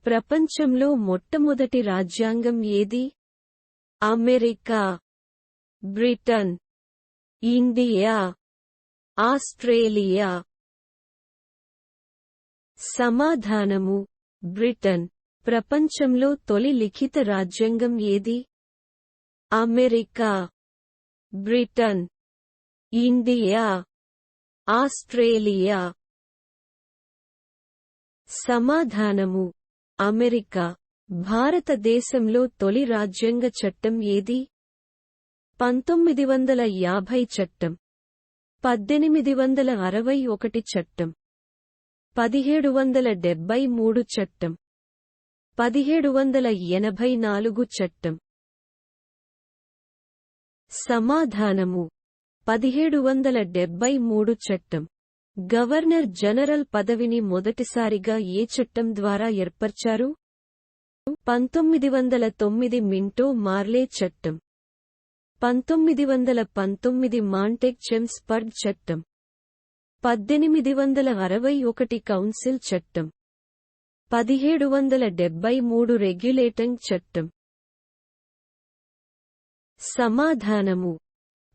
ప్రపంచంలో మొట్టమొదటి రాజ్యాంగం ఏది? America, Britain, India, Australia? సమాధానము: బ్రిటన్. ప్రపంచంలో తొలి లిఖిత రాజ్యాంగం ఏది? America, Britain, India, Australia? సమాధానము: అమెరికా. భారతదేశంలో తొలి రాజ్యాంగ చట్టం ఏది? 1950 చట్టం, 1861 చట్టం, 1773 చట్టం, 1784 చట్టం? సమాధానము: 1773 చట్టం. గవర్నర్ జనరల్ పదవిని మొదటిసారిగా ఏ చట్టం ద్వారా ఏర్పర్చారు? 1909 మింటో మార్లే చట్టం, 1919 మాంటెగ్-చెమ్స్ఫర్డ్ చట్టం, 1861 కౌన్సిల్ చట్టం, 1773 రెగ్యులేటింగ్ చట్టం? సమాధానము: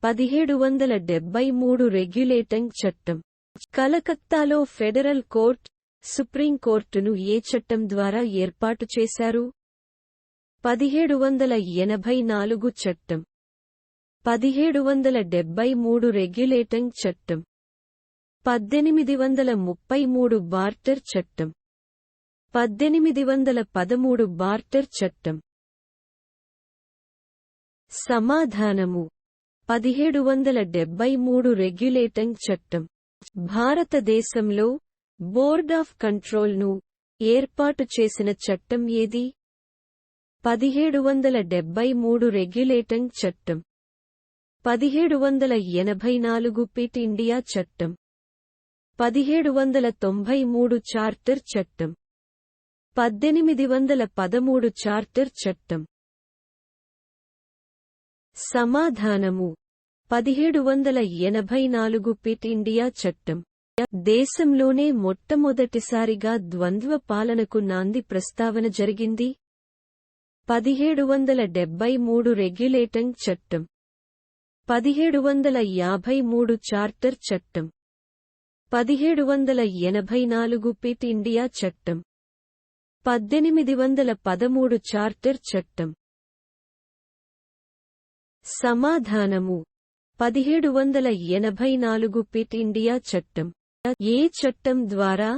1773 రెగ్యులేటింగ్ చట్టం. కలకత్తాలో ఫెడరల్ కోర్ట్, సుప్రీం కోర్టును ఏ చట్టం ద్వారా ఏర్పాటు చేశారు? 1784 చట్టం, 1773 రెగ్యులేటింగ్ చట్టం, 1833 బార్టర్ చట్టం, 1813 బార్టర్ చట్టం? సమాధానము: 1773 రెగ్యులేటింగ్ చట్టం. భారతదేశంలో బోర్డ్ ఆఫ్ కంట్రోల్ను ఏర్పాటు చేసిన చట్టం ఏది? 1773 రెగ్యులేటింగ్ చట్టం, 1784 పిట్ ఇండియా చట్టం, 1793 చార్టర్ చట్టం, 1813 చార్టర్ చట్టం? సమాధానము: 1784 పిట్ ఇండియా చట్టం. దేశంలోనే మొట్టమొదటిసారిగా ద్వంద్వ పాలనకు నాంది ప్రస్తావన జరిగింది? 1773 రెగ్యులేటింగ్ చట్టం, 1753 చార్టర్ చట్టం, 1784 పిట్ ఇండియా చట్టం, 1813 చార్టర్ చట్టం? సమాధానము: 1784 పిట్ ఇండియా చట్టం. ఏ చట్టం ద్వారా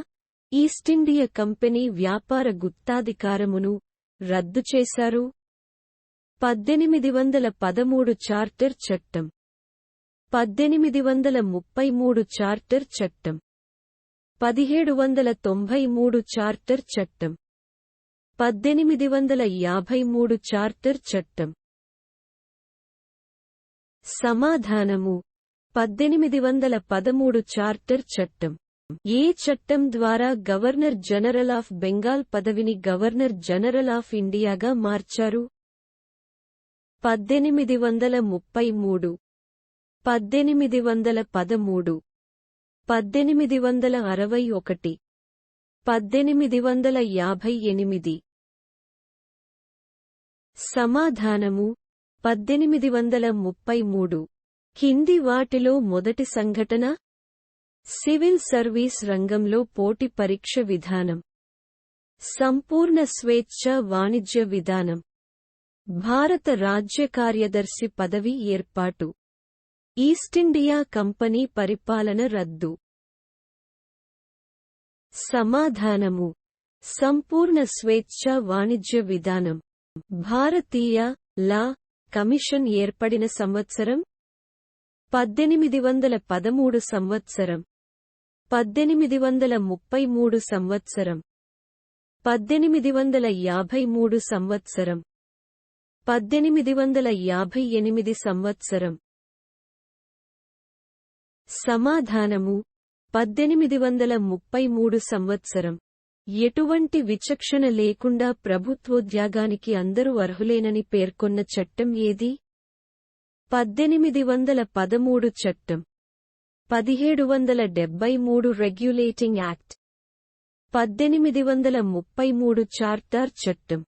ఈస్టిండియా కంపెనీ వ్యాపార గుత్తాధికారమును రద్దు చేశారు? 1813 చార్టర్ చట్టం, 1833 చార్టర్ చట్టం, 1793 చార్టర్ చట్టం, 1853 చార్టర్ చట్టం? సమాధానము: 1813 చార్టర్ చట్టం. ఏ చట్టం ద్వారా గవర్నర్ జనరల్ ఆఫ్ బెంగాల్ పదవిని గవర్నర్ జనరల్ ఆఫ్ ఇండియాగా మార్చారు? 1833, 1813, 1861, 1858? సమాధానము: 1833. కింది వాటిలో మొదటి సంఘటన? సివిల్ సర్వీస్ రంగంలో పోటీ పరీక్ష విధానం, సంపూర్ణ స్వేచ్ఛ వాణిజ్య విధానం, భారత రాజ్య కార్యదర్శి పదవి ఏర్పాటు, ఈస్టిండియా కంపెనీ పరిపాలన రద్దు. సమాధానము: సంపూర్ణ స్వేచ్ఛ వాణిజ్య విధానం. భారతీయ లా కమిషన్ ఏర్పడిన సంవత్సరం? 1813 సంవత్సరం, 1833 సంవత్సరం, 1853 సంవత్సరం, 1858 సంవత్సరం? సమాధానము: 1833 సంవత్సరం. ఎటువంటి విచక్షణ లేకుండా ప్రభుత్వోద్యోగానికి అందరూ అర్హులేనని పేర్కొన్న చట్టం ఏది? 1813 చట్టం, 1773 రెగ్యులేటింగ్ యాక్ట్, 1833 చార్టర్ చట్టం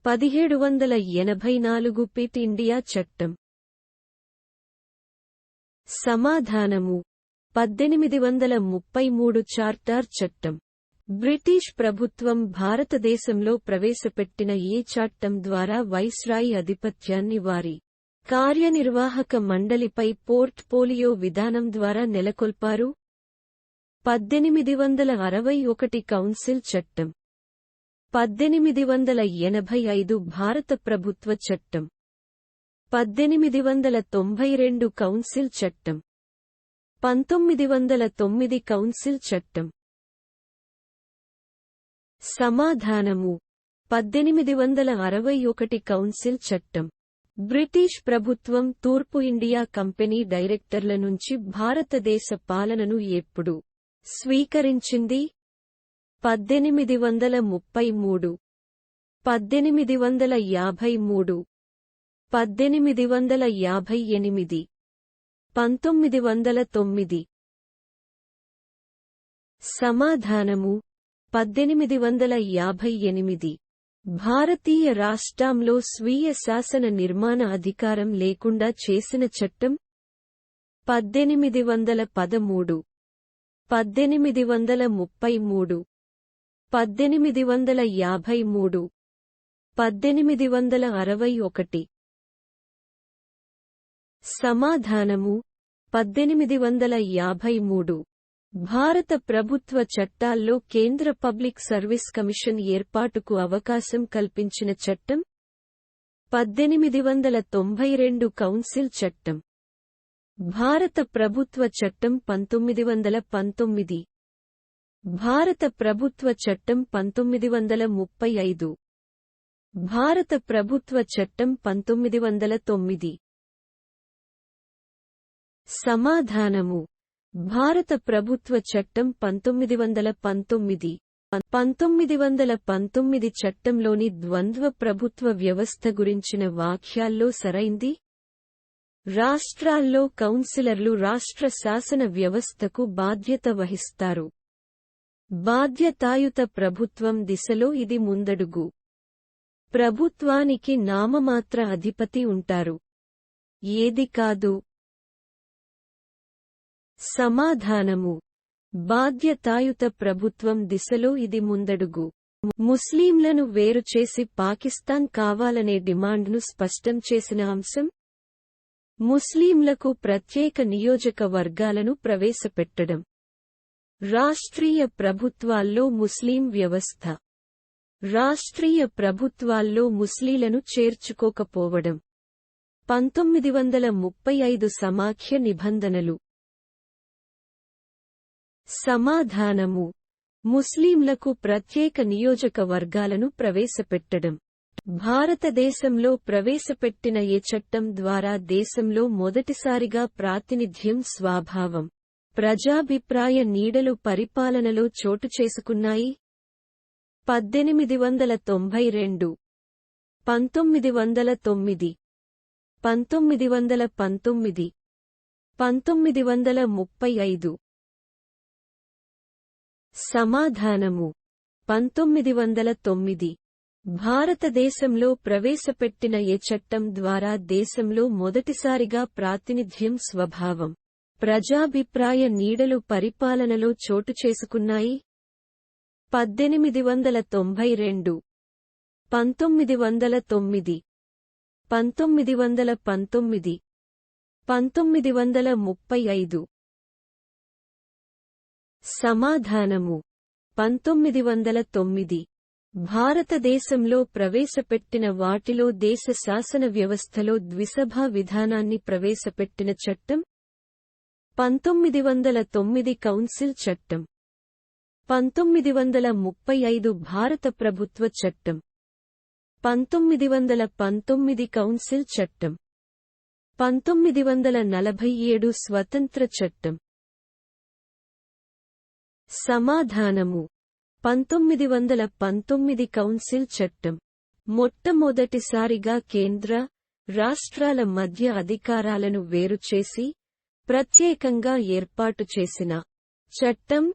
1784 పిట్ ఇండియా చట్టం సమాధానము 1833 చార్టర్ చట్టం బ్రిటిష్ ప్రభుత్వం భారతదేశంలో ప్రవేశపెట్టిన ఏ చట్టం ద్వారా వైస్రాయ్ ఆధిపత్యాన్ని వారి కార్యనిర్వాహక మండలిపై పోర్ట్ఫోలియో విధానం ద్వారా నెలకొల్పారు? 1861 కౌన్సిల్ చట్టం 1885 భారత ప్రభుత్వ చట్టం 1892 కౌన్సిల్ చట్టం 1909 కౌన్సిల్ చట్టం సమాధానము 1861 కౌన్సిల్ చట్టం బ్రిటిష్ ప్రభుత్వం తూర్పు ఇండియా కంపెనీ డైరెక్టర్ల నుంచి భారతదేశ పాలనను ఎప్పుడు స్వీకరించింది? 1833 1853 1858 1909 సమాధానము 1858 భారతీయ రాష్ట్రంలో స్వీయ శాసన నిర్మాణ అధికారం లేకుండా చేసిన చట్టం 1813 1833 1853 1861 సమాధానము 1853 భారత ప్రభుత్వ చట్టాల్లో కేంద్ర పబ్లిక్ సర్వీస్ కమిషన్ ఏర్పాటుకు అవకాశం కల్పించిన చట్టం 1892 కౌన్సిల్ చట్టం భారత ప్రభుత్వ చట్టం 1919 భారత ప్రభుత్వ చట్టం 1935 భారత ప్రభుత్వ చట్టం 1909 సమాధానము భారత ప్రభుత్వ చట్టం 1919 1919 చట్టంలోని ద్వంద్వ ప్రభుత్వ వ్యవస్థ గురించిన వాక్యాల్లో సరైంది? రాష్ట్రాల్లో కౌన్సిలర్లు రాష్ట్ర శాసన వ్యవస్థకు బాధ్యత వహిస్తారు. బాధ్యతాయుత ప్రభుత్వం దిశలో ఇది ముందడుగు. ప్రభుత్వానికి నామమాత్ర అధిపతి ఉంటారు. ఏది కాదు? సమాధానము బాధ్యతాయుత ప్రభుత్వం దిశలో ఇది ముందడుగు. ముస్లింలను వేరుచేసి పాకిస్తాన్ కావాలనే డిమాండ్ను స్పష్టం చేసిన అంశం ముస్లింలకు ప్రత్యేక నియోజకవర్గాలను ప్రవేశపెట్టడం. రాష్ట్రీయ ప్రభుత్వాల్లో ముస్లిం వ్యవస్థ. రాష్ట్రీయ ప్రభుత్వాల్లో ముస్లింలను చేర్చుకోకపోవడం. 1935 సమాఖ్య నిబంధనలు. సమాధానము ముస్లింలకు ప్రత్యేక నియోజకవర్గాలను ప్రవేశపెట్టడం. భారతదేశంలో ప్రవేశపెట్టిన ఏ చట్టం ద్వారా దేశంలో మొదటిసారిగా ప్రాతినిధ్యం స్వభావం ప్రజాభిప్రాయ నీడలు పరిపాలనలో చోటు చేసుకున్నాయి? 1892 1909 1919 1935 సమాధానము 1909 భారతదేశంలో ప్రవేశపెట్టిన ఏ చట్టం ద్వారా దేశంలో మొదటిసారిగా ప్రాతినిధ్యం స్వభావం ప్రజాభిప్రాయ నీడలు పరిపాలనలో చోటు చేసుకున్నాయి? 1892 1909 1919 1935 సమాధానము 1909 భారతదేశంలో ప్రవేశపెట్టిన వాటిలో దేశ శాసన వ్యవస్థలో ద్విసభా విధానాన్ని ప్రవేశపెట్టిన చట్టం 1909 కౌన్సిల్ చట్టం 1935 భారత ప్రభుత్వ చట్టం 1919 కౌన్సిల్ చట్టం 1947 స్వతంత్ర చట్టం సమాధానము 1919 కౌన్సిల్ చట్టం మొట్టమొదటిసారిగా కేంద్ర, రాష్ట్రాల మధ్య అధికారాలను వేరుచేసి ప్రత్యేకంగా ఏర్పాటు చేసిన చట్టం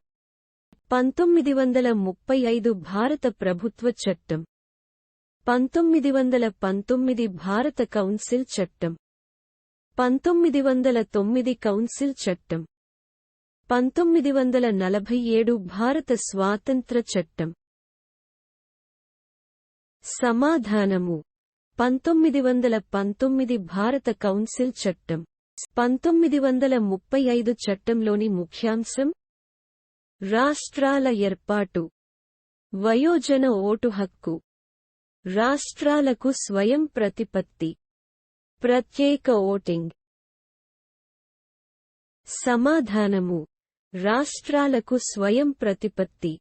1935 భారత ప్రభుత్వ చట్టం. 1919 భారత కౌన్సిల్ చట్టం. 1909 కౌన్సిల్ చట్టం. 1947 భారత స్వాతంత్ర చట్టం. సమాధానము 1919 భారత కౌన్సిల్ చట్టం. 1935 చట్టంలోని ముఖ్యాంశం రాష్ట్రాల ఏర్పాటు, వయోజన ఓటు హక్కు, రాష్ట్రాలకు స్వయం ప్రతిపత్తి, ప్రత్యేక ఓటింగ్. సమాధానము రాష్ట్రాలకు స్వయం ప్రతిపత్తి.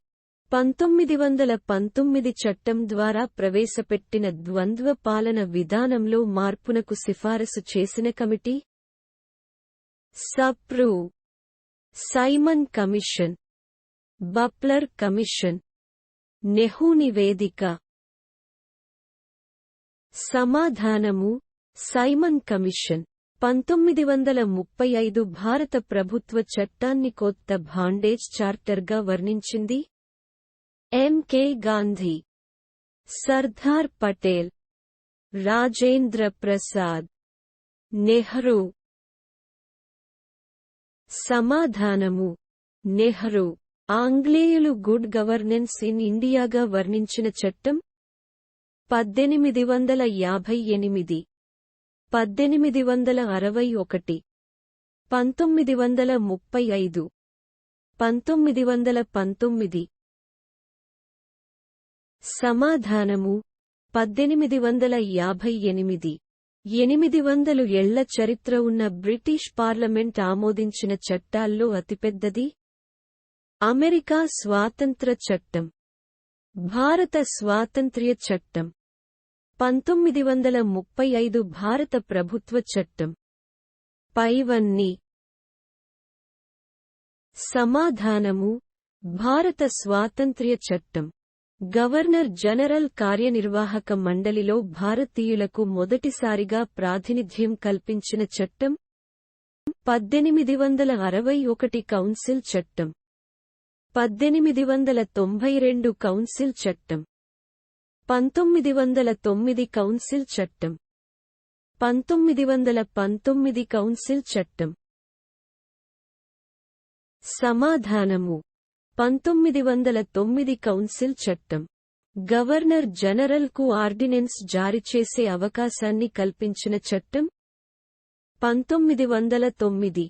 1919 చట్టం ద్వారా ప్రవేశపెట్టిన ద్వంద్వ పాలన విధానంలో మార్పునకు సిఫారసు చేసిన committee Sapru, Simon commission, Butler commission, Nehru నివేదిక. సమాధానము సైమన్ కమిషన్. 1935 భారత ప్రభుత్వ చట్టాన్ని కొత్త బాండేజ్ చార్టర్గా వర్ణించింది. ఎంకే గాంధీ, సర్దార్ పటేల్, రాజేంద్ర ప్రసాద్, నెహ్రూ. సమాధానము నెహ్రూ. ఆంగ్లేయులు గుడ్ గవర్నెన్స్ ఇన్ ఇండియాగా వర్ణించిన చట్టం 1858, 1861, 1935, 1919. సమాధానము 1858. 800 ఏళ్ల చరిత్ర ఉన్న బ్రిటిష్ పార్లమెంట్ ఆమోదించిన చట్టాల్లో అతిపెద్దది అమెరికా స్వాతంత్ర చట్టం. భారత స్వాతంత్ర్య చట్టం. 1935 భారత ప్రభుత్వ చట్టం. పైవన్నీ. సమాధానము భారత స్వాతంత్ర్య చట్టం. గవర్నర్ జనరల్ కార్యనిర్వాహక మండలిలో భారతీయులకు మొదటిసారిగా ప్రాతినిధ్యం కల్పించిన చట్టం 1861 కౌన్సిల్ చట్టం. 1892 కౌన్సిల్ చట్టం. 1909 కౌన్సిల్ చట్టం. 1919 కౌన్సిల్ చట్టం. సమాధానము 1909 కౌన్సిల్ చట్టం. గవర్నర్ జనరల్కు ఆర్డినెన్స్ జారీ చేసే అవకాశాన్ని కల్పించిన చట్టం 1909,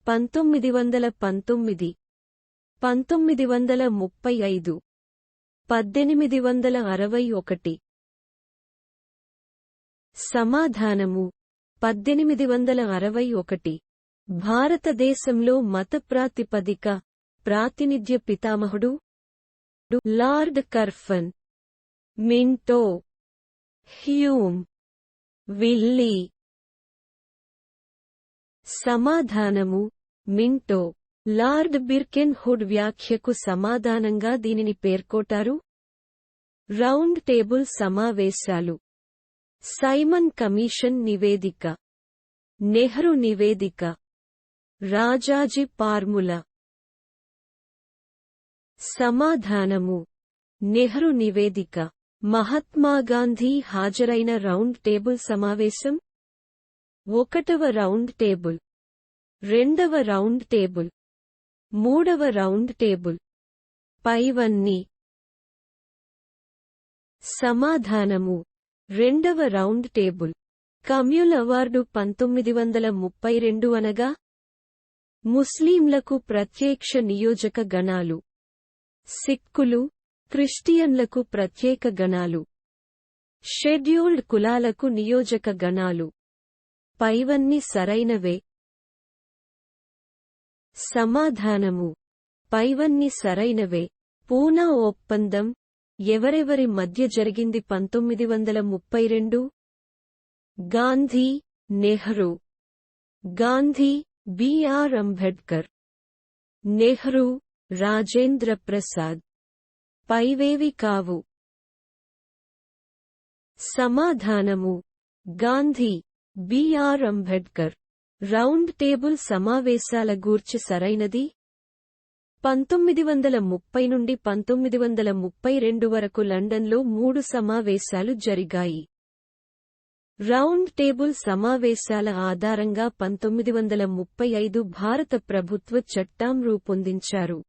1919, 1935, 1861. సమాధానము 1861. భారతదేశంలో మత ప్రాతిపదిక ప్రాతినిధ్య పితామహుడు లార్డ్ కర్ఫన్, మింటో, హ్యూమ్, విల్లీ. సమాధానము మింటో. లార్డ్ బిర్కెన్ హుడ్ వ్యాఖ్యకు సమాధానంగా దీనిని పేర్కొంటారు. రౌండ్ టేబుల్ సమావేశాలు, సైమన్ కమిషన్ నివేదిక, నెహ్రూ నివేదిక, రాజాజీ ఫార్ములా. సమాధానము నెహ్రూ నివేదిక. మహాత్మాగాంధీ హాజరైన రౌండ్ టేబుల్ సమావేశం 1వ రౌండ్ టేబుల్, 2వ రౌండ్ టేబుల్, 3వ రౌండ్ టేబుల్. పైవన్నీ. సమాధానము 2వ రౌండ్ టేబుల్. కమ్యూల్ అవార్డు 1932 అనగా ముస్లింలకు ప్రత్యక్ష నియోజక గణాలు, సిక్కులు, క్రిస్టియన్లకు ప్రత్యేక గణాలు, షెడ్యూల్డ్ కులాలకు నియోజక గణాలు. పైవన్నీ సరైనవే. సమాధానము పైవన్నీ సరైనవే. పూనా ఒప్పందం ఎవరెవరి మధ్య జరిగింది 1932? గాంధీ, నెహ్రూ. గాంధీ బిఆర్ అంబేడ్కర్, నెహ్రూ రాజేంద్ర ప్రసాద్. పైవేవి కావు. సమాధానము గాంధీ బిఆర్ అంబేడ్కర్. రౌండ్ టేబుల్ సమావేశాల గూర్చి సరైనది 1930 నుండి 1932 వరకు లండన్లో 3 సమావేశాలు జరిగాయి. రౌండ్ టేబుల్ సమావేశాల ఆధారంగా 1935 భారత ప్రభుత్వ చట్టం రూపొందించారు.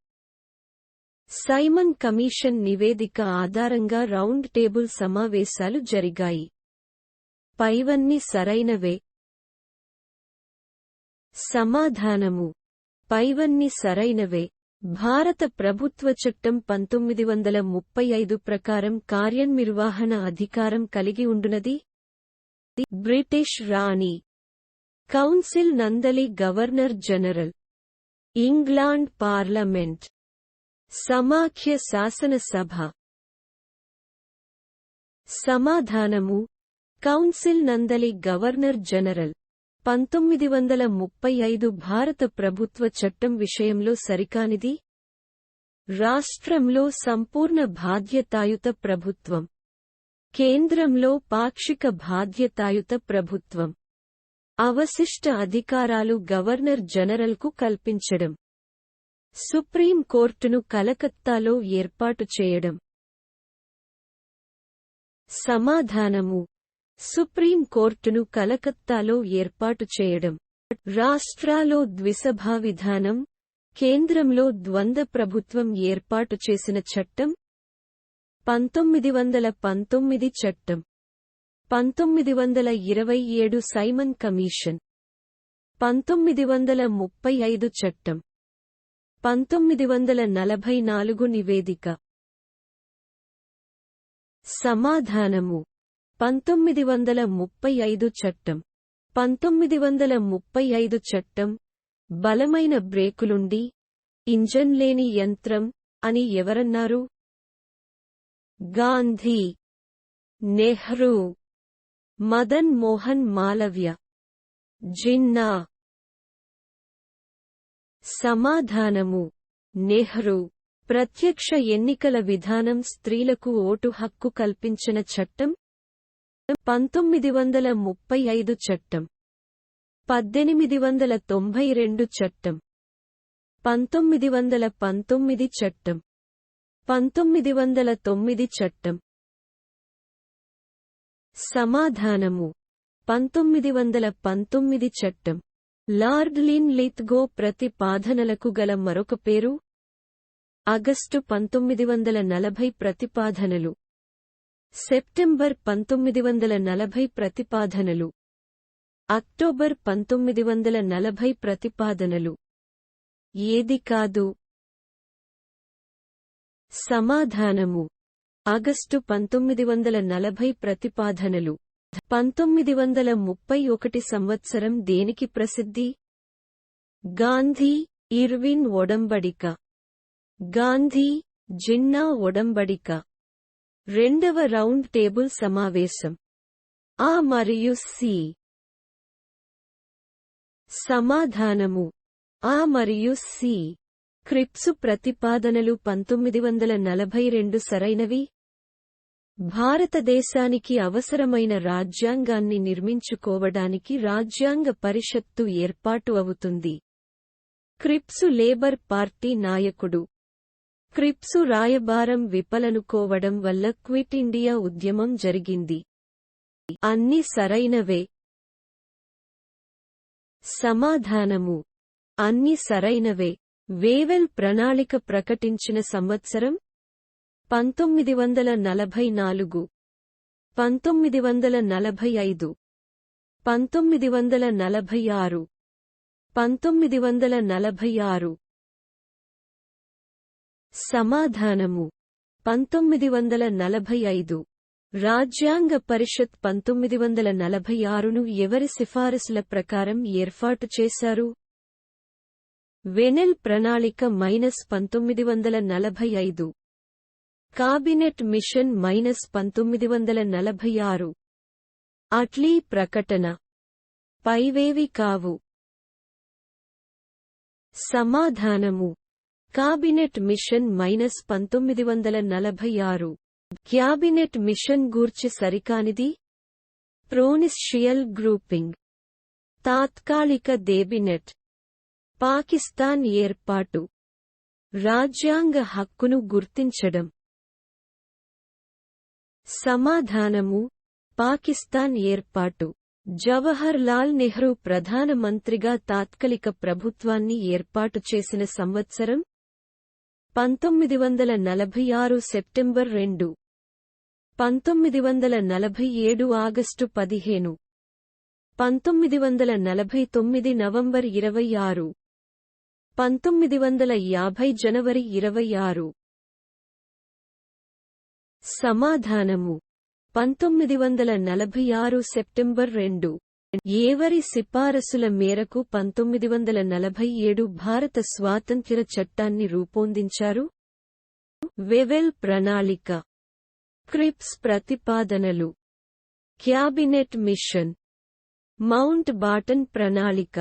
సైమన్ కమిషన్ నివేదిక ఆధారంగా రౌండ్ టేబుల్ సమావేశాలు జరిగాయి. పైవన్నీ సరైనవే. సమాధానము: పైవన్నీ సరైనవే. భారత ప్రభుత్వ చట్టం 1935 ప్రకారం కార్యనిర్వహణ అధికారం కలిగి ఉండునది. బ్రిటిష్ రాణి కౌన్సిల్ నందలి గవర్నర్ జనరల్. England parliament. సమాఖ్య శాసనసభ. సమాధానము: కౌన్సిల్ నందలి గవర్నర్ జనరల్. 1935 భారత ప్రభుత్వ చట్టం విషయంలో సరికానిది. రాష్ట్రంలో సంపూర్ణ బాధ్యతాయుత ప్రభుత్వం, కేంద్రంలో పాక్షిక బాధ్యతాయుత ప్రభుత్వం. అవశిష్ట అధికారాలు గవర్నర్ జనరల్కు కల్పించడం. సుప్రీం కోర్టును కలకత్తాలో ఏర్పాటు చేయడం. సమాధానము: సుప్రీం కోర్టును కలకత్తాలో ఏర్పాటు చేయడం. రాష్ట్రాల్లో ద్విసభా విధానం, కేంద్రంలో ద్వంద్వ ప్రభుత్వం ఏర్పాటు చేసిన చట్టం. 1919 చట్టం. 1927 సైమన్ కమిషన్. 1935 చట్టం. 1944 నివేదిక. సమాధానము: 1935 చట్టం. 1935 చట్టం బలమైన బ్రేకులుండి, ఇంజన్ లేని యంత్రం అని ఎవరన్నారు? గాంధీ, నెహ్రూ, మదన్ మోహన్ మాలవ్య, జిన్నా. సమాధానము: నెహ్రూ. ప్రత్యక్ష ఎన్నికల విధానం స్త్రీలకు ఓటు హక్కు కల్పించిన చట్టం. 1935 చట్టం. 1892 చట్టం. 1919 చట్టం. 1909 చట్టం. సమాధానము: 1919 చట్టం. లార్డ్ లిన్ లిత్గో ప్రతిపాదనలకు గల మరొక పేరు. ఆగస్టు 1940 ప్రతిపాదనలు. సెప్టెంబర్ 1940 ప్రతిపాదనలు. అక్టోబర్ 1940 ప్రతిపాదనలు. ఏది కాదు? సమాధానము: ఆగస్టు 1940 ప్రతిపాదనలు. 1931 సంవత్సరం దేనికి ప్రసిద్ధి? గాంధీ ఇర్విన్ ఒడంబడిక. గాంధీ జిన్నా ఒడంబడిక. రెండవ రౌండ్ టేబుల్ సమావేశం. ఆ మరియు సి. సమాధానము: ఆ మరియు సి. క్రిప్సు ప్రతిపాదనలు 1942 సరైనవి. భారతదేశానికి అవసరమైన రాజ్యాంగాన్ని నిర్మించుకోవడానికి రాజ్యాంగ పరిషత్తు ఏర్పాటు అవుతుంది. క్రిప్సు లేబర్ పార్టీ నాయకుడు. క్రిప్సు రాయబారం విఫలనుకోవడం వల్ల క్విట్ ఇండియా ఉద్యమం జరిగింది. అన్ని సరైనవే. సమాధానము: అన్ని సరైనవే. వేవెల్ ప్రణాళిక ప్రకటించిన సంవత్సరం. 1944. 1945. 1946. 1946. సమాధానము: 1945. రాజ్యాంగ పరిషత్ 1946ను ఎవరి సిఫారసుల ప్రకారం ఏర్పాటు చేశారు? వెనెల్ ప్రణాళిక -1945. Cabinet machine -1946. అట్లీ ప్రకటన. పైవేవి కావు. సమాధానము: కాబినెట్ మిషన్ -1946. క్యాబినెట్ మిషన్ గూర్చి సరికానిది. ప్రోనిషియల్ గ్రూపింగ్. తాత్కాలిక దేబినెట్. పాకిస్తాన్ ఏర్పాటు. రాజ్యాంగ హక్కును గుర్తించడం. సమాధానము: పాకిస్తాన్ ఏర్పాటు. జవహర్ లాల్ నెహ్రూ ప్రధానమంత్రిగా తాత్కాలిక ప్రభుత్వాన్ని ఏర్పాటు చేసిన సంవత్సరం 1946 సెప్టెంబర్ 2, 1947 ఆగస్టు 15, 1949 నవంబర్ 26, 1950 జనవరి 26. సమాధానము: 1946 సెప్టెంబర్ 2. ఎవరి సిఫారసుల మేరకు 1947 భారత స్వాతంత్ర్య చట్టాన్ని రూపొందించారు? వెవెల్ ప్రణాళిక, క్రిప్స్ ప్రతిపాదనలు, క్యాబినెట్ మిషన్, మౌంట్ బాటన్ ప్రణాళిక.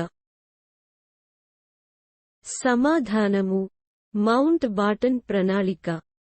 సమాధానము: మౌంట్ బాటన్ ప్రణాళిక.